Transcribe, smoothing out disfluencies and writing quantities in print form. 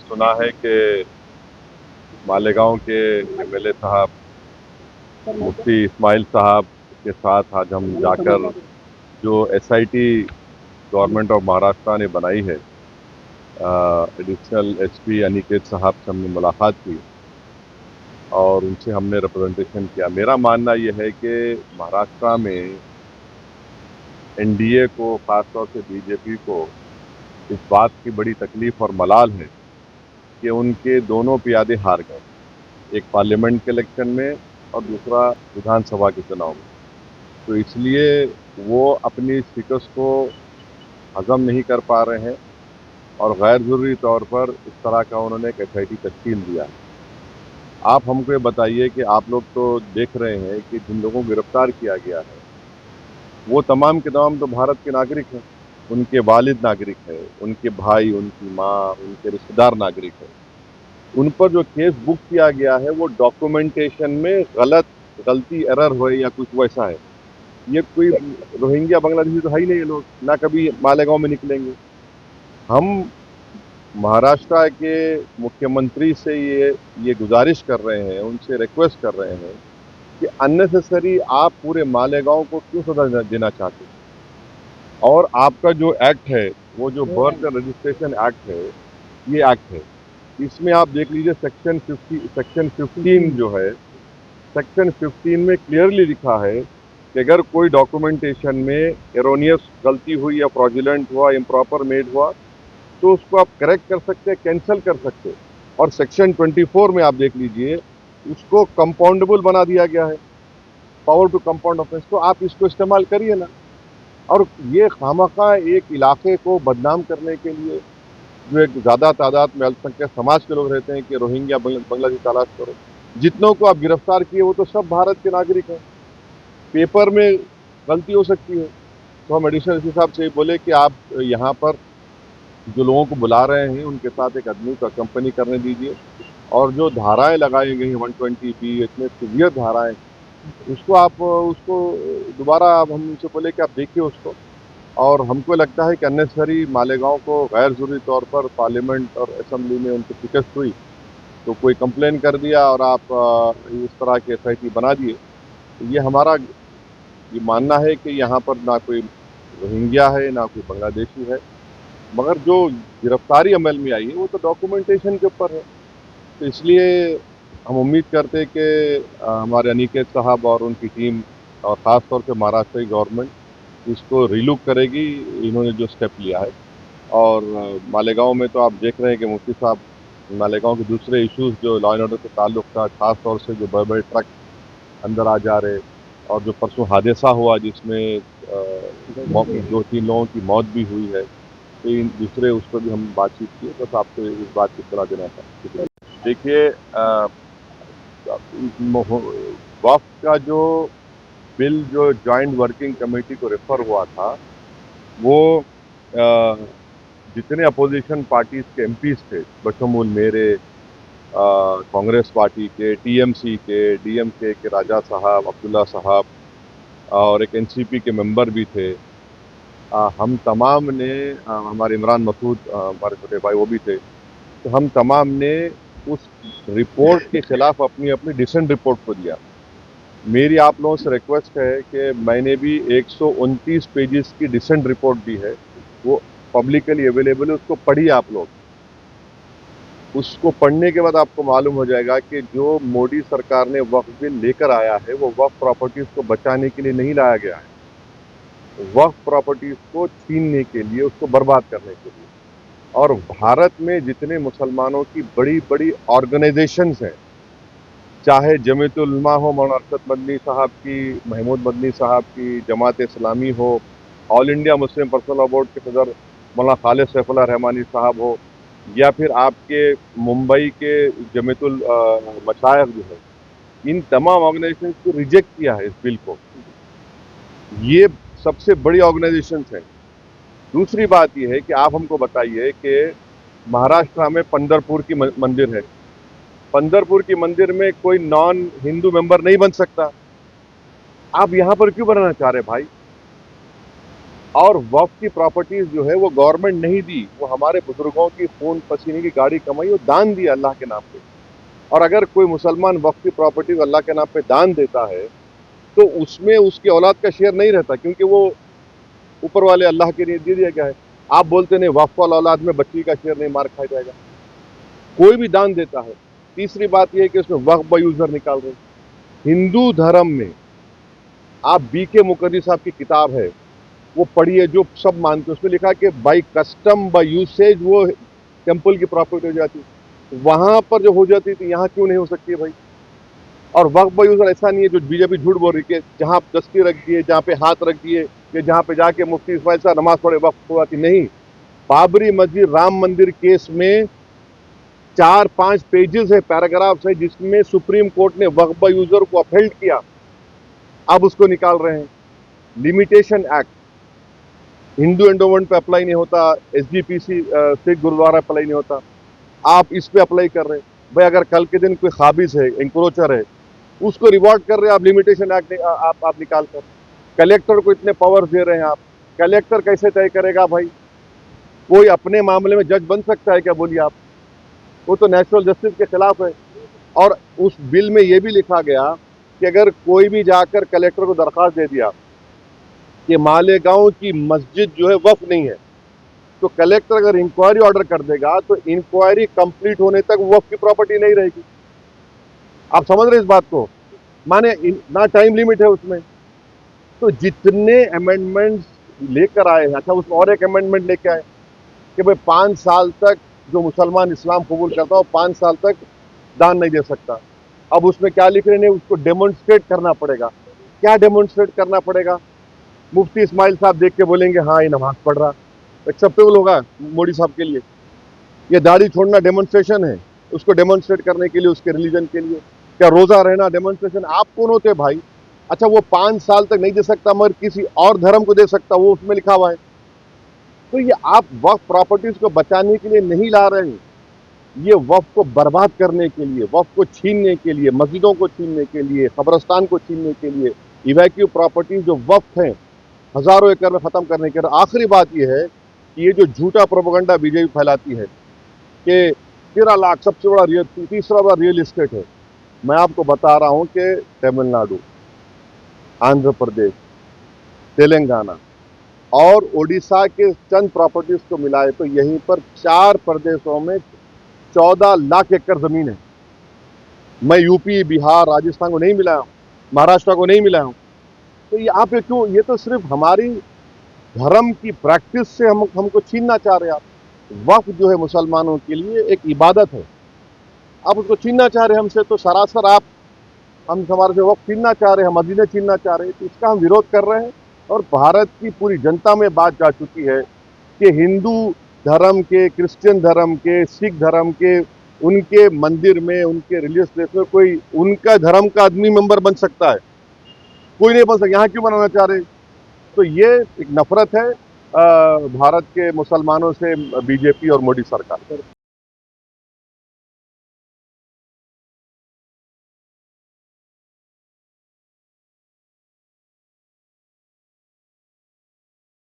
सुना है कि मालेगांव के एमएलए साहब मुफ्ती इस्माइल साहब के साथ आज हम जाकर जो एसआईटी गवर्नमेंट ऑफ महाराष्ट्र ने बनाई है, एडिशनल एसपी अनिकेत साहब से हमने मुलाकात की और उनसे हमने रिप्रेजेंटेशन किया। मेरा मानना यह है कि महाराष्ट्र में एनडीए को, खासतौर से बीजेपी को इस बात की बड़ी तकलीफ और मलाल है कि उनके दोनों प्यादे हार गए, एक पार्लियामेंट के इलेक्शन में और दूसरा विधानसभा के चुनाव में। तो इसलिए वो अपनी शिकस्त को हजम नहीं कर पा रहे हैं और गैर ज़रूरी तौर पर इस तरह का उन्होंने एक एसआईटी तश्कील दिया है। आप हमको ये बताइए कि आप लोग तो देख रहे हैं कि जिन लोगों को गिरफ्तार किया गया है वो तमाम के तमाम तो भारत के नागरिक हैं, उनके वालिद नागरिक हैं, उनके भाई, उनकी माँ, उनके रिश्तेदार नागरिक हैं। उन पर जो केस बुक किया गया है वो डॉक्यूमेंटेशन में गलती एरर हो या कुछ वैसा है। ये कोई रोहिंग्या बांग्लादेशी तो है ही नहीं, ये लोग ना कभी मालेगांव में निकलेंगे। हम महाराष्ट्र के मुख्यमंत्री से ये गुजारिश कर रहे हैं, उनसे रिक्वेस्ट कर रहे हैं कि अननेसेसरी आप पूरे मालेगांव को क्यों सजा देना चाहते हैं। और आपका जो एक्ट है, वो जो बर्थ रजिस्ट्रेशन एक्ट है, ये एक्ट है, इसमें आप देख लीजिए सेक्शन 15 जो है, सेक्शन 15 में क्लियरली लिखा है कि अगर कोई डॉक्यूमेंटेशन में एरोनियस गलती हुई या फ्रॉडुलेंट हुआ, इम्प्रॉपर मेड हुआ, तो उसको आप करेक्ट कर सकते हैं, कैंसिल कर सकते हैं। और सेक्शन 24 में आप देख लीजिए, उसको कंपाउंडेबल बना दिया गया है, पावर टू कंपाउंड ऑफेंस। तो आप इसको इस्तेमाल करिए ना। और ये खामखा एक इलाके को बदनाम करने के लिए, जो एक ज़्यादा तादाद में अल्पसंख्यक समाज के लोग रहते हैं कि रोहिंग्या बांग्लादेशी तलाश करो, जितनों को आप गिरफ्तार किए वो तो सब भारत के नागरिक हैं। पेपर में गलती हो सकती है, तो हम एडिशनल एसपी साहब से बोले कि आप यहाँ पर जो लोगों को बुला रहे हैं उनके साथ एक आदमी को कंपनी करने दीजिए, और जो धाराएं लगाई गई हैं 120B, इतने सीवियर धाराएं, उसको दोबारा आप हम उनसे बोले कि आप देखिए उसको। और हमको लगता है कि अननेसेसरी मालेगांव को गैर ज़रूरी तौर पर पार्लियामेंट और असेंबली में उनकी शिकस्त हुई, तो कोई कंप्लेन कर दिया और आप इस तरह के एसआईटी बना दिए। तो ये हमारा ये मानना है कि यहाँ पर ना कोई रोहिंग्या है, ना कोई बांग्लादेशी है, मगर जो गिरफ्तारी अमल में आई है वो तो डॉक्यूमेंटेशन के ऊपर है। तो इसलिए हम उम्मीद करते हैं कि हमारे अनिकेत साहब और उनकी टीम, और ख़ास तौर से महाराष्ट्र की गवर्नमेंट इसको रिलुक करेगी, इन्होंने जो स्टेप लिया है। और मालेगांव में तो आप देख रहे हैं कि मुफ्ती साहब मालेगांव के दूसरे इश्यूज जो लॉ एंड ऑर्डर से ताल्लुक था, ख़ास तौर से जो बड़े बड़े ट्रक अंदर आ जा रहे, और जो परसों हादसा हुआ जिसमें 2-3 लोगों की मौत भी हुई है, तो इन दूसरे उस पर भी हम बातचीत की। बस आपको इस बात की सलाह देना था। देखिए, वक्फ का जो बिल जो जॉइंट वर्किंग कमेटी को रेफर हुआ था, वो जितने अपोजिशन पार्टीज के एमपीज थे, बशमूल मेरे, कांग्रेस पार्टी के, टीएमसी के, डीएमके के राजा साहब, अब्दुल्ला साहब, और एक एनसीपी के मेंबर भी थे, हम तमाम ने, हमारे इमरान मसूद, हमारे छोटे भाई वो भी थे, तो हम तमाम ने उस रिपोर्ट के खिलाफ अपनी अपनी डिसेंट रिपोर्ट को दिया। मेरी आप लोगों से रिक्वेस्ट है कि मैंने भी 129 पेजेस की डिसेंट रिपोर्ट दी है, वो पब्लिकली अवेलेबल है, उसको पढ़िए आप लोग। उसको पढ़ने के बाद आपको मालूम हो जाएगा कि जो मोदी सरकार ने वक्फ बिल लेकर आया है, वो वक्फ प्रॉपर्टीज को बचाने के लिए नहीं लाया गया है, वक्फ प्रॉपर्टीज को छीनने के लिए, उसको बर्बाद करने के लिए। और भारत में जितने मुसलमानों की बड़ी बड़ी ऑर्गेनाइजेशंस हैं, चाहे जमीयतुल उलमा हो, मौलाना अरशद मदनी साहब की, महमूद मदनी साहब की, जमात इस्लामी हो, all India Muslim personal law board के सदर मौलाना खालिद सैफुल्लाह रहमानी साहब हो, या फिर आपके मुंबई के जमीयतुल मशाइख जो है, इन तमाम ऑर्गेनाइजेशन को रिजेक्ट किया है इस बिल को। ये सबसे बड़ी ऑर्गेनाइजेशंस हैं। दूसरी बात यह है कि आप हमको बताइए कि महाराष्ट्र में पंढरपुर की मंदिर है, पंढरपुर की मंदिर में कोई नॉन हिंदू मेंबर नहीं बन सकता। आप यहां पर क्यों बनाना चाह रहे भाई? और वक्फ की प्रॉपर्टीज जो है वो गवर्नमेंट नहीं दी, वो हमारे बुजुर्गों की खून पसीने की गाड़ी कमाई, वो दान दिया अल्लाह के नाम पे। और अगर कोई मुसलमान वक्फ की प्रॉपर्टीज अल्लाह के नाम पे दान देता है तो उसमें उसकी औलाद का शेयर नहीं रहता, क्योंकि वो ऊपर वाले अल्लाह के लिए दे दिया गया है। आप बोलते नहीं वक्फ वाला औलाद में बच्ची का शेयर नहीं, मार खाया जाएगा। कोई भी दान देता है। तीसरी बात यह है कि उसमें वक्फ बाय यूजर निकाल रहे हैं। हिंदू धर्म में आप बीके मुखर्जी साहब की किताब है वो पढ़िए, जो सब मानते हैं, उसमें लिखा है कि बाई कस्टम बाई यूसेज वो टेम्पल की प्रॉपर्टी हो जाती, वहां पर जो हो जाती थी यहाँ क्यों नहीं हो सकती है भाई। और वक्फ बाय यूजर ऐसा नहीं है जो बीजेपी झूठ बोल रही है कि जहां दस्ती रख दिए, जहां पे हाथ रख दिए, या जहां पे जाके मुफ्ती इस्माइल साहब नमाज पढ़े वक्फ हुआ थी, नहीं। बाबरी मस्जिद राम मंदिर केस में 4-5 पेजेस है, पैराग्राफ्स है, जिसमें सुप्रीम कोर्ट ने वक्फ बाय यूजर को अपहेल्ड किया। अब उसको निकाल रहे हैं। लिमिटेशन एक्ट हिंदू एंडोमेंट पे अप्लाई नहीं होता, एसजीपीसी सिख गुरुद्वारा अप्लाई नहीं होता, आप इस पे अप्लाई कर रहे हैं। भाई अगर कल के दिन कोई खाबिज है, इंक्रोचर है, उसको रिवॉर्ड कर रहे हैं आप, लिमिटेशन एक्ट आप निकाल कर। कलेक्टर को इतने पावर दे रहे हैं आप, कलेक्टर कैसे तय करेगा भाई। कोई अपने मामले में जज बन सकता है क्या, बोलिए आप। वो तो नेचुरल जस्टिस के खिलाफ है। और उस बिल में यह भी लिखा गया कि अगर कोई भी जाकर कलेक्टर को दरखास्त दे दिया कि मालेगांव की मस्जिद जो है वक्फ नहीं है, तो कलेक्टर अगर इंक्वायरी ऑर्डर कर देगा तो इंक्वायरी कंप्लीट होने तक वक्फ की प्रॉपर्टी नहीं रहेगी। आप समझ रहे इस बात को, माने ना टाइम लिमिट है उसमें। तो जितने अमेंडमेंट्स लेकर आए हैं, अच्छा उसमें और एक अमेंडमेंट लेके आए कि भाई 5 साल तक जो मुसलमान इस्लाम कबूल करता हो 5 साल तक दान नहीं दे सकता। अब उसमें क्या लिख रहे हैं, उसको डेमोन्स्ट्रेट करना पड़ेगा। क्या डेमोन्स्ट्रेट करना पड़ेगा। मुफ्ती इस्माइल साहब देख के बोलेंगे हाँ ये नमाज पढ़ रहा, एक्सेप्टेबल होगा मोदी साहब के लिए। ये दाढ़ी छोड़ना डेमोन्स्ट्रेशन है, उसको डेमोन्स्ट्रेट करने के लिए, उसके रिलीजन के लिए। क्या रोजा रहना डेमोन्स्ट्रेशन। आप कौन होते भाई। अच्छा वो 5 साल तक नहीं दे सकता मगर किसी और धर्म को दे सकता, वो उसमें लिखा हुआ है। तो ये आप वक्फ प्रॉपर्टीज को बचाने के लिए नहीं ला रहे हैं, ये वक्फ को बर्बाद करने के लिए, वक्फ को छीनने के लिए, मस्जिदों को छीनने के लिए, कब्रस्तान को छीनने के लिए, इवैक्यू प्रॉपर्टीज जो वक्फ हैं हजारों एकड़ में खत्म करने के। आखिरी बात यह है कि ये जो झूठा प्रोपेगेंडा बीजेपी फैलाती है कि 13 लाख सबसे बड़ा तीसरा बड़ा रियल एस्टेट है। मैं आपको बता रहा हूं कि तमिलनाडु, आंध्र प्रदेश, तेलंगाना और ओडिशा के चंद प्रॉपर्टीज को मिलाए तो यहीं पर 4 प्रदेशों में 14 लाख एकड़ जमीन है। मैं यूपी, बिहार, राजस्थान को नहीं मिलाया हूं, महाराष्ट्र को नहीं मिलाया हूं। तो ये आप क्यों, ये तो सिर्फ हमारी धर्म की प्रैक्टिस से हमको छीनना चाह रहे हैं आप। वक्फ जो है मुसलमानों के लिए एक इबादत है, आप उसको छीनना चाह रहे हैं हमसे। तो सरासर आप हम हमारे से वक्फ छीनना चाह रहे हैं, हम मदीने छीनना चाह रहे हैं। तो इसका हम विरोध कर रहे हैं। और भारत की पूरी जनता में बात जा चुकी है कि हिंदू धर्म के, क्रिश्चियन धर्म के, सिख धर्म के, उनके मंदिर में, उनके रिलीजियस प्लेस में कोई उनका धर्म का आदमी मेंबर बन सकता है, कोई नहीं बन सकता। यहाँ क्यों बनाना चाह रहे। तो ये एक नफरत है भारत के मुसलमानों से बीजेपी और मोदी सरकार।